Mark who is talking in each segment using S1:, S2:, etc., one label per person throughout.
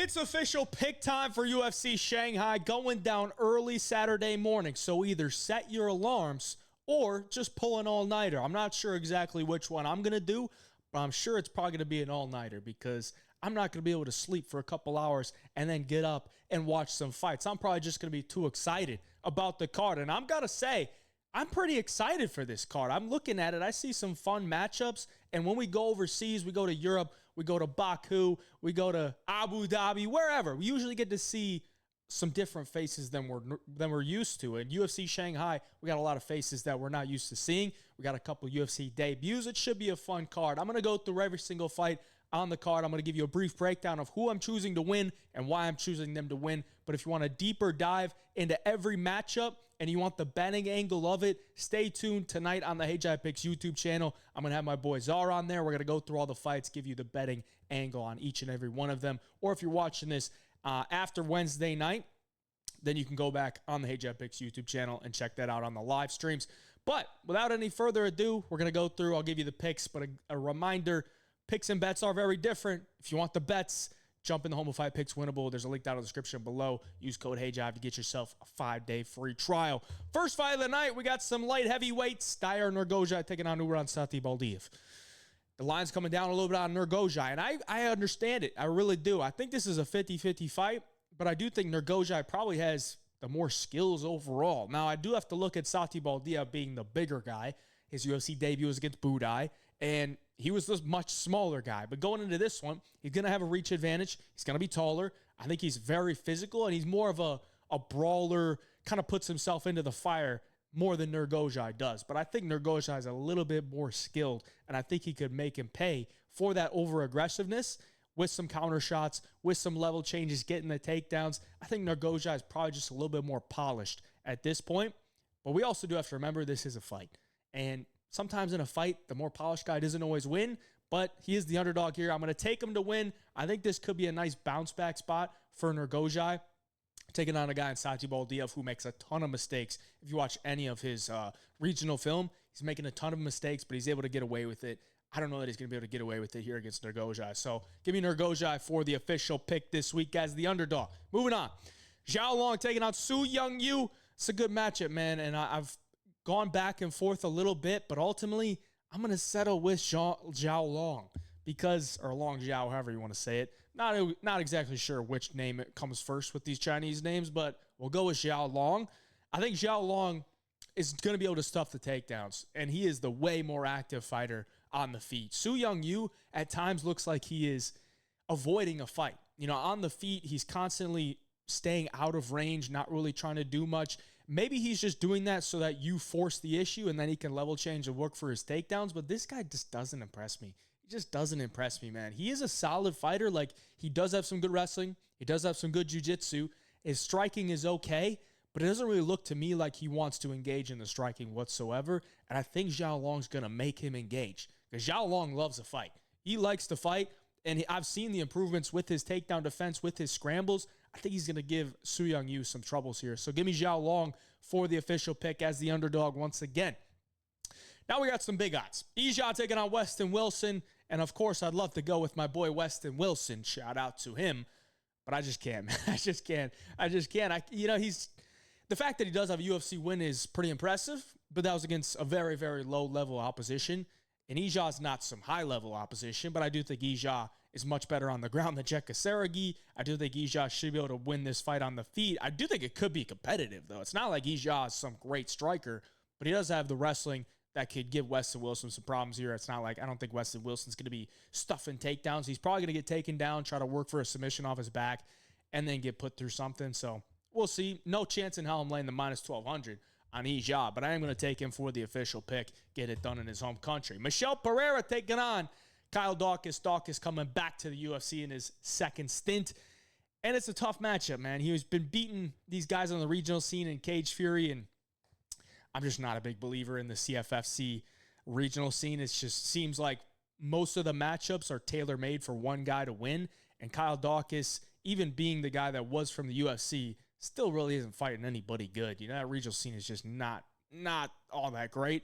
S1: It's official pick time for UFC Shanghai, going down early Saturday morning. So either set your alarms or just pull an all-nighter. I'm not sure exactly which one I'm going to do, but I'm sure it's probably going to be an all-nighter because I'm not going to be able to sleep for a couple hours and then get up and watch some fights. I'm probably just going to be too excited about the card. And I'm going to say, I'm pretty excited for this card. I'm looking at it. I see some fun matchups. And when we go overseas, we go to Europe, we go to Baku, we go to Abu Dhabi, wherever. We usually get to see some different faces than we're used to. In UFC Shanghai, we got a lot of faces that we're not used to seeing. We got a couple UFC debuts. It should be a fun card. I'm going to go through every single fight on the card. I'm going to give you a brief breakdown of who I'm choosing to win and why I'm choosing them to win. But if you want a deeper dive into every matchup and you want the betting angle of it, stay tuned tonight on the Hey Picks YouTube channel. I'm going to have my boy Zhang on there. We're going to go through all the fights, give you the betting angle on each and every one of them. Or if you're watching this after Wednesday night, then you can go back on the Hey Picks YouTube channel and check that out on the live streams. But without any further ado, we're going to go through. I'll give you the picks, but a reminder, picks and bets are very different. If you want the bets, jump in the Home of Fight Picks Winnable. There's a link down in the description below. Use code HeyJive to get yourself a 5-day free trial. First fight of the night, we got some light heavyweights. Nurgozhay taking on Satybaldiev. The line's coming down a little bit on Nurgozhay, and I understand it. I really do. I think this is a 50-50 fight, but I do think Nurgozhay probably has the more skills overall. Now, I do have to look at Satybaldiev being the bigger guy. His UFC debut was against Budai, and he was this much smaller guy. But going into this one, he's going to have a reach advantage. He's going to be taller. I think he's very physical, and he's more of a brawler, kind of puts himself into the fire more than Nurgozhay does. But I think Nurgozhay is a little bit more skilled, and I think he could make him pay for that over-aggressiveness with some counter shots, with some level changes, getting the takedowns. I think Nurgozhay is probably just a little bit more polished at this point. But we also do have to remember this is a fight. And sometimes in a fight, the more polished guy doesn't always win, but he is the underdog here. I'm going to take him to win. I think this could be a nice bounce-back spot for Nurgozhay, taking on a guy in Satybaldiev who makes a ton of mistakes. If you watch any of his regional film, he's making a ton of mistakes, but he's able to get away with it. I don't know that he's going to be able to get away with it here against Nurgozhay. So give me Nurgozhay for the official pick this week as the underdog. Moving on. Zhao Long taking on Su Young-Yu. It's a good matchup, man, and I've gone back and forth a little bit, but ultimately I'm going to settle with Zhao Long because, or Long Zhao, however you want to say it. Not exactly sure which name it comes first with these Chinese names, but we'll go with Zhao Long. I think Zhao Long is going to be able to stuff the takedowns, and he is the way more active fighter on the feet. Su Young-Yu at times looks like he is avoiding a fight. You know, on the feet, he's constantly staying out of range, not really trying to do much. Maybe he's just doing that so that you force the issue and then he can level change and work for his takedowns, but this guy just doesn't impress me. He just doesn't impress me, man. He is a solid fighter. Like, he does have some good wrestling. He does have some good jiu-jitsu. His striking is okay, but it doesn't really look to me like he wants to engage in the striking whatsoever, and I think Zhao Long's going to make him engage because Zhao Long loves a fight. He likes to fight, and I've seen the improvements with his takedown defense, with his scrambles. I think he's going to give Su Young-Yu some troubles here. So give me Zhao Long for the official pick as the underdog once again. Now we got some big odds. Yizha taking on Weston Wilson, and of course I'd love to go with my boy Weston Wilson. Shout out to him, but I just can't. I just can't. The fact that he does have a UFC win is pretty impressive, but that was against a very, very low-level opposition. And Yizha is not some high-level opposition, but I do think Yizha is much better on the ground than Jekka Seregi. I do think Yizha should be able to win this fight on the feet. I do think it could be competitive, though. It's not like Yizha is some great striker, but he does have the wrestling that could give Weston Wilson some problems here. It's not like I don't think Weston Wilson's going to be stuffing takedowns. He's probably going to get taken down, try to work for a submission off his back, and then get put through something. So we'll see. No chance in hell I'm laying the minus 1,200 on Yizha, but I am going to take him for the official pick, get it done in his home country. Pereira taking on Kyle Daukas. Daukas coming back to the UFC in his second stint, and it's a tough matchup, man. He's been beating these guys on the regional scene in Cage Fury, and I'm just not a big believer in the CFFC regional scene. It just seems like most of the matchups are tailor-made for one guy to win, and Kyle Daukas, even being the guy that was from the UFC, still really isn't fighting anybody good. You know, that regional scene is just not all that great.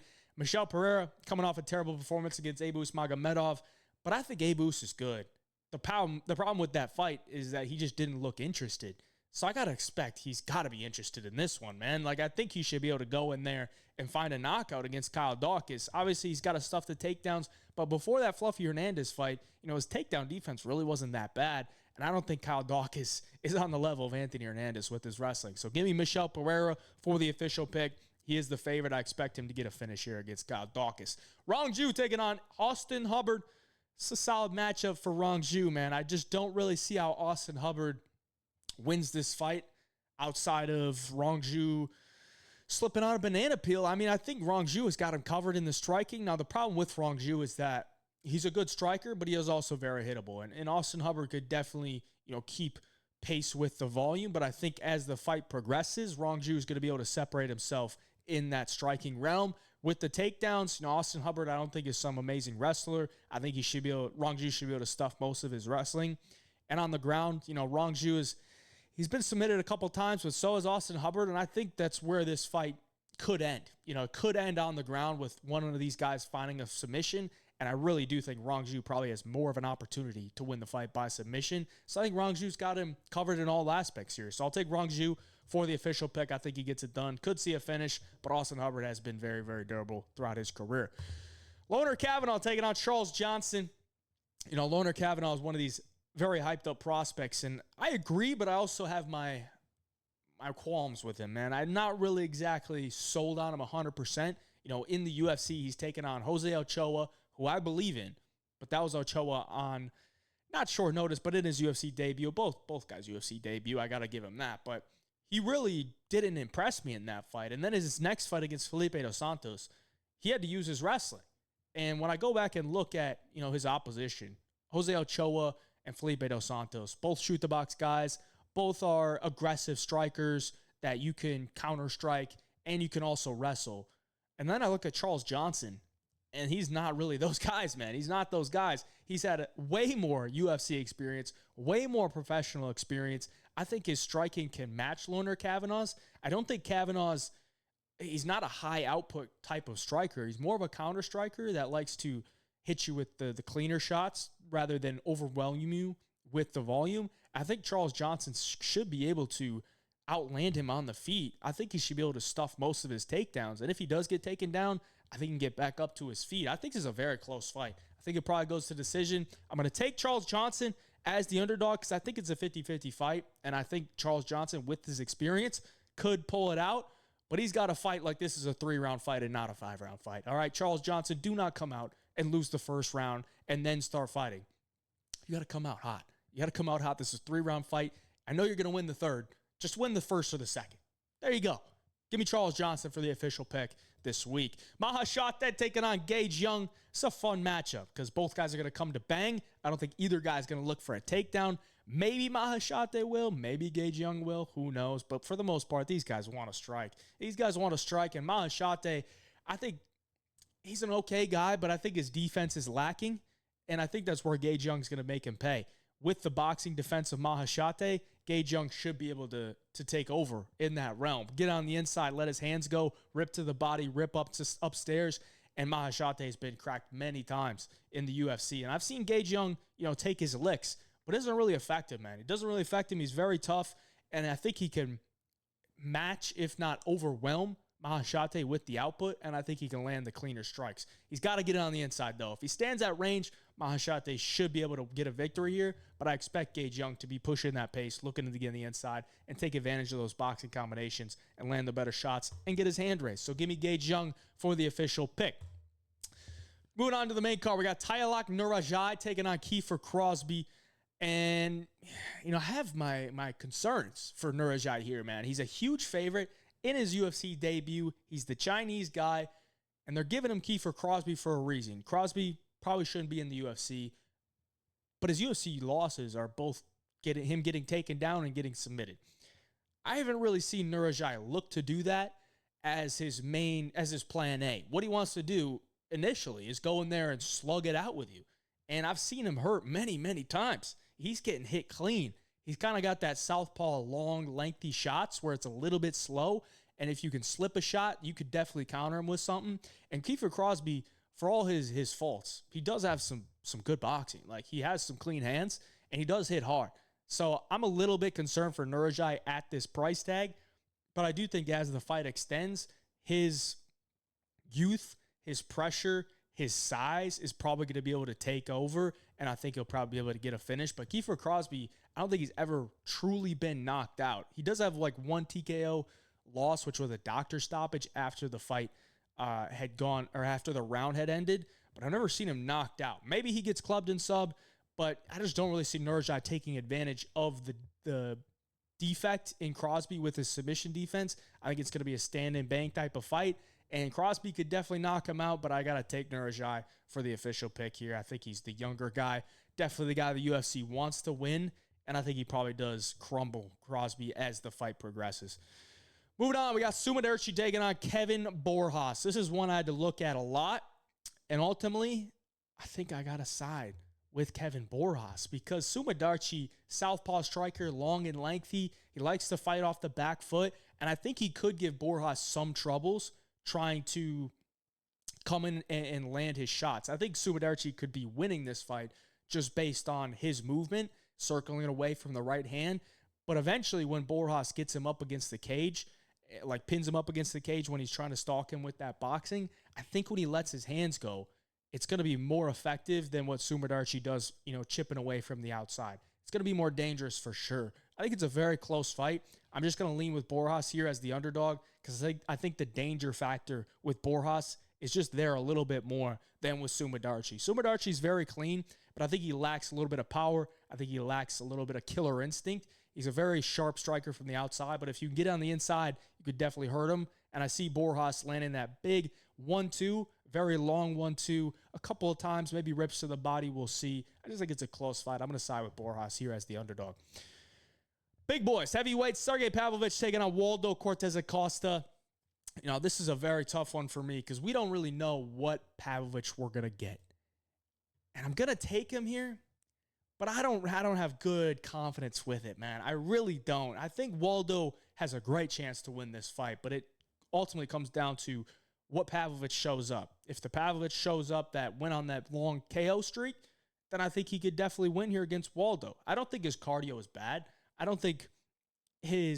S1: Pereira coming off a terrible performance against Abus Magomedov, but I think Abus is good. the problem with that fight is that he just didn't look interested. So I got to expect he's got to be interested in this one, man. Like, I think he should be able to go in there and find a knockout against Kyle Daukas. Obviously, he's got to stuff the takedowns, but before that Fluffy Hernandez fight, his takedown defense really wasn't that bad, and I don't think Kyle Daukas is on the level of Anthony Hernandez with his wrestling. So give me Michel Pereira for the official pick. He is the favorite. I expect him to get a finish here against Kyle Daukas. Rongzhu taking on Austin Hubbard. It's a solid matchup for Rongzhu, man. I just don't really see how Austin Hubbard wins this fight outside of Rongzhu slipping on a banana peel. I mean, I think Rongzhu has got him covered in the striking. Now, the problem with Rongzhu is that he's a good striker, but he is also very hittable. And Austin Hubbard could definitely, keep pace with the volume. But I think as the fight progresses, Rongzhu is going to be able to separate himself in that striking realm. With the takedowns, Austin Hubbard, I don't think is some amazing wrestler. I think Rongzhu should be able to stuff most of his wrestling. And on the ground, Rongzhu he's been submitted a couple times, but so is Austin Hubbard, and I think that's where this fight could end. It could end on the ground with one of these guys finding a submission, and I really do think Rongzhu probably has more of an opportunity to win the fight by submission. So I think Rongzhu's got him covered in all aspects here. So I'll take Rongzhu for the official pick. I think he gets it done. Could see a finish, but Austin Hubbard has been very, very durable throughout his career. Loner Kavanagh taking on Charles Johnson. Loner Kavanagh is one of these very hyped up prospects, and I agree, but I also have my qualms with him, man. I'm not really exactly sold on him 100%. In the UFC, he's taken on Jose Ochoa, who I believe in, but that was Ochoa on not short notice, but in his UFC debut. Both guys' UFC debut, I got to give him that, but he really didn't impress me in that fight. And then his next fight against Felipe dos Santos, he had to use his wrestling. And when I go back and look at, his opposition, Jose Ochoa and Felipe dos Santos, both shoot the box guys, both are aggressive strikers that you can counter strike and you can also wrestle. And then I look at Charles Johnson, and he's not really those guys, man. He's not those guys. He's had way more UFC experience, way more professional experience. I think his striking can match Loner Kavanagh's. I don't think he's not a high output type of striker. He's more of a counter striker that likes to hit you with the cleaner shots rather than overwhelm you with the volume. I think Charles Johnson should be able to outland him on the feet. I think he should be able to stuff most of his takedowns. And if he does get taken down, I think he can get back up to his feet. I think this is a very close fight. I think it probably goes to decision. I'm going to take Charles Johnson as the underdog because I think it's a 50-50 fight. And I think Charles Johnson, with his experience, could pull it out. But he's got to fight like this is a 3-round fight and not a 5-round fight. All right, Charles Johnson, do not come out and lose the first round and then start fighting. You got to come out hot. You got to come out hot. This is a 3-round fight. I know you're going to win the third. Just win the first or the second. There you go. Give me Charles Johnson for the official pick this week. Maheshate taking on Gage Young. It's a fun matchup because both guys are going to come to bang. I don't think either guy's going to look for a takedown. Maybe Maheshate will. Maybe Gage Young will. Who knows? But for the most part, these guys want to strike. These guys want to strike. And Maheshate, I think he's an okay guy, but I think his defense is lacking. And I think that's where Gage Young's going to make him pay. With the boxing defense of Maheshate, Gage Young should be able to take over in that realm. Get on the inside, let his hands go, rip to the body, rip up to upstairs. And Maheshate has been cracked many times in the UFC. And I've seen Gage Young, take his licks, but it doesn't really affect him, man. It doesn't really affect him. He's very tough. And I think he can match, if not overwhelm, Maheshate with the output, and I think he can land the cleaner strikes. He's got to get it on the inside, though. If he stands at range, Maheshate should be able to get a victory here, but I expect Gage Young to be pushing that pace, looking to get on the inside, and take advantage of those boxing combinations and land the better shots and get his hand raised. So give me Gage Young for the official pick. Moving on to the main card, we got Tyalak Nurgozhay taking on Kiefer Crosbie. And, I have my concerns for Nurgozhay here, man. He's a huge favorite in his UFC debut. He's the Chinese guy, and they're giving him Kiefer Crosbie for a reason. Crosbie probably shouldn't be in the UFC, but his UFC losses are both him getting taken down and getting submitted. I haven't really seen Nurgozhay look to do that as his plan A. What he wants to do initially is go in there and slug it out with you. And I've seen him hurt many, many times. He's getting hit clean. He's kind of got that southpaw long, lengthy shots where it's a little bit slow. And if you can slip a shot, you could definitely counter him with something. And Kiefer Crosbie, for all his faults, he does have some good boxing. Like, he has some clean hands, and he does hit hard. So I'm a little bit concerned for Nurgozhay at this price tag, but I do think as the fight extends, his youth, his pressure, his size is probably going to be able to take over, and I think he'll probably be able to get a finish. But Kiefer Crosbie, I don't think he's ever truly been knocked out. He does have like one TKO loss, which was a doctor stoppage after the fight had gone, or after the round had ended, but I've never seen him knocked out. Maybe he gets clubbed and sub, but I just don't really see Nurgozhay taking advantage of the defect in Crosbie with his submission defense. I think it's going to be a stand and bang type of fight, and Crosbie could definitely knock him out, but I got to take Nurgozhay for the official pick here. I think he's the younger guy, definitely the guy the UFC wants to win, and I think he probably does crumble Crosbie as the fight progresses. Moving on, we got Sumudaerji taking on Kevin Borjas. This is one I had to look at a lot, and ultimately, I think I got to side with Kevin Borjas because Sumudaerji, southpaw striker, long and lengthy. He likes to fight off the back foot, and I think he could give Borjas some troubles trying to come in and land his shots. I think Sumudaerji could be winning this fight just based on his movement, circling away from the right hand. But eventually, when Borjas gets him up against the cage, like pins him up against the cage when he's trying to stalk him with that boxing, I think when he lets his hands go, it's going to be more effective than what Sumudaerji does, chipping away from the outside. It's going to be more dangerous for sure. I think it's a very close fight. I'm just going to lean with Borjas here as the underdog because I think the danger factor with Borjas is just there a little bit more than with Sumudaerji. Sumudaerji is very clean, but I think he lacks a little bit of power. I think he lacks a little bit of killer instinct. He's a very sharp striker from the outside, but if you can get on the inside, you could definitely hurt him. And I see Borjas landing that big 1-2, very long 1-2, a couple of times, maybe rips to the body. We'll see. I just think it's a close fight. I'm going to side with Borjas here as the underdog. Big boys, heavyweights, Sergey Pavlovich taking on Waldo Cortes Acosta. This is a very tough one for me because we don't really know what Pavlovich we're going to get. And I'm going to take him here, but I don't have good confidence with it, man. I really don't. I think Waldo has a great chance to win this fight, but it ultimately comes down to what Pavlovich shows up. If the Pavlovich shows up that went on that long KO streak, then I think he could definitely win here against Waldo. I don't think his cardio is bad. I don't think I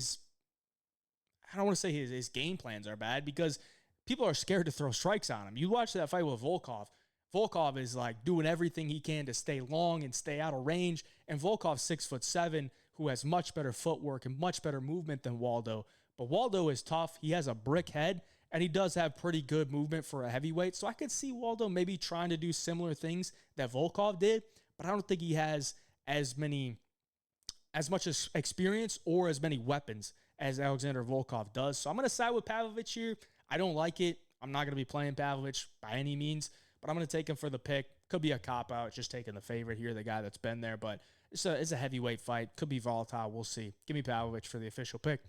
S1: don't want to say his game plans are bad because people are scared to throw strikes on him. You watch that fight with Volkov. Volkov is like doing everything he can to stay long and stay out of range. And Volkov's 6'7", who has much better footwork and much better movement than Waldo. But Waldo is tough. He has a brick head, and he does have pretty good movement for a heavyweight. So I could see Waldo maybe trying to do similar things that Volkov did, but I don't think he has as much experience or as many weapons as Alexander Volkov does. So I'm going to side with Pavlovich here. I don't like it. I'm not going to be playing Pavlovich by any means, but I'm going to take him for the pick. Could be a cop-out, just taking the favorite here, the guy that's been there, but it's a heavyweight fight. Could be volatile. We'll see. Give me Pavlovich for the official pick.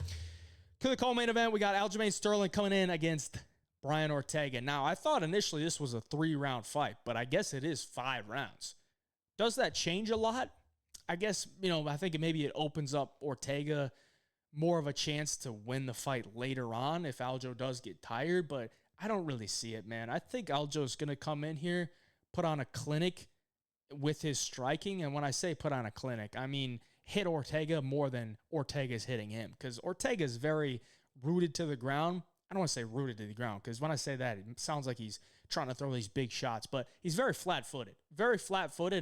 S1: To the co-main event, we got Aljamain Sterling coming in against Brian Ortega. Now, I thought initially this was a 3-round fight, but I guess it is 5 rounds. Does that change a lot? I guess, I think maybe it opens up Ortega more of a chance to win the fight later on if Aljo does get tired, but I don't really see it, man. I think Aljo's going to come in here, put on a clinic with his striking, and when I say put on a clinic, I mean hit Ortega more than Ortega's hitting him, because Ortega is very rooted to the ground. I don't want to say rooted to the ground, because when I say that, it sounds like he's trying to throw these big shots, but he's very flat-footed,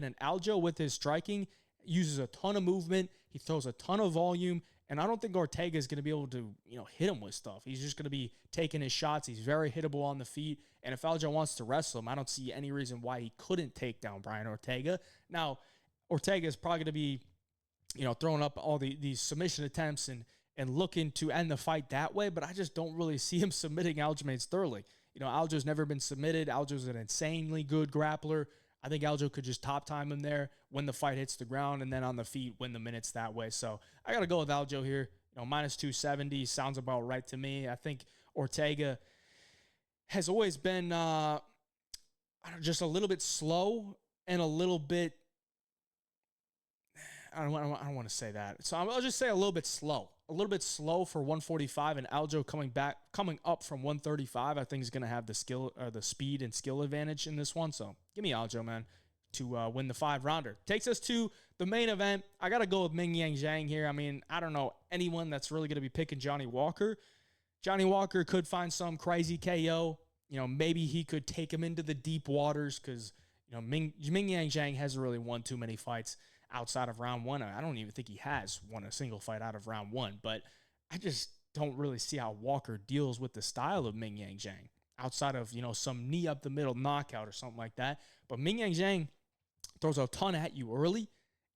S1: and Aljo with his striking uses a ton of movement. He throws a ton of volume, and I don't think Ortega is going to be able to, hit him with stuff. He's just going to be taking his shots. He's very hittable on the feet, and if Aljo wants to wrestle him, I don't see any reason why he couldn't take down Brian Ortega. Now, Ortega is probably going to be, throwing up all these submission attempts and looking to end the fight that way, but I just don't really see him submitting Aljamain Sterling. Aljo's never been submitted. Aljo's an insanely good grappler. I think Aljo could just top time him there when the fight hits the ground, and then on the feet win the minutes that way. So I got to go with Aljo here. Minus 270 sounds about right to me. I think Ortega has always been just a little bit slow and a little bit, I don't want to say that. So I'll just say a little bit slow. A little bit slow for 145, and Aljo coming up from 135. I think he's going to have the speed and skill advantage in this one. So give me Aljo, man, to win the 5-rounder. Takes us to the main event. I got to go with Mingyang Zhang here. I mean, I don't know anyone that's really going to be picking Johnny Walker. Johnny Walker could find some crazy KO. You know, maybe he could take him into the deep waters because, you know, Mingyang Zhang hasn't really won too many fights outside of round one. I don't even think he has won a single fight out of round one, but I just don't really see how Walker deals with the style of Mingyang Zhang outside of, you know, some knee up the middle knockout or something like that. But Mingyang Zhang throws a ton at you early,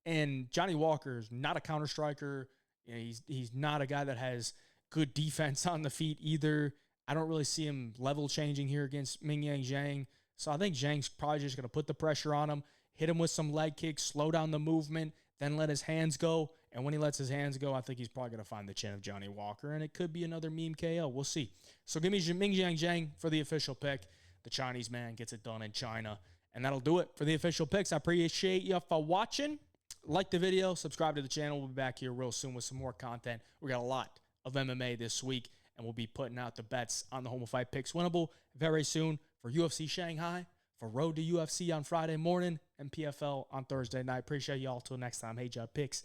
S1: and Johnny Walker is not a counter striker. You know, he's not a guy that has good defense on the feet either. I don't really see him level changing here against Mingyang Zhang. So I think Zhang's probably just going to put the pressure on him, hit him with some leg kicks, slow down the movement, then let his hands go. And when he lets his hands go, I think he's probably going to find the chin of Johnny Walker, and it could be another meme KO. We'll see. So give me Mingyang Zhang for the official pick. The Chinese man gets it done in China. And that'll do it for the official picks. I appreciate you for watching. Like the video, subscribe to the channel. We'll be back here real soon with some more content. We got a lot of MMA this week, and we'll be putting out the bets on the Home of Fight Picks winnable very soon for UFC Shanghai, for Road to UFC on Friday morning, and PFL on Thursday night. Appreciate y'all. Till next time. Hey, Job Picks.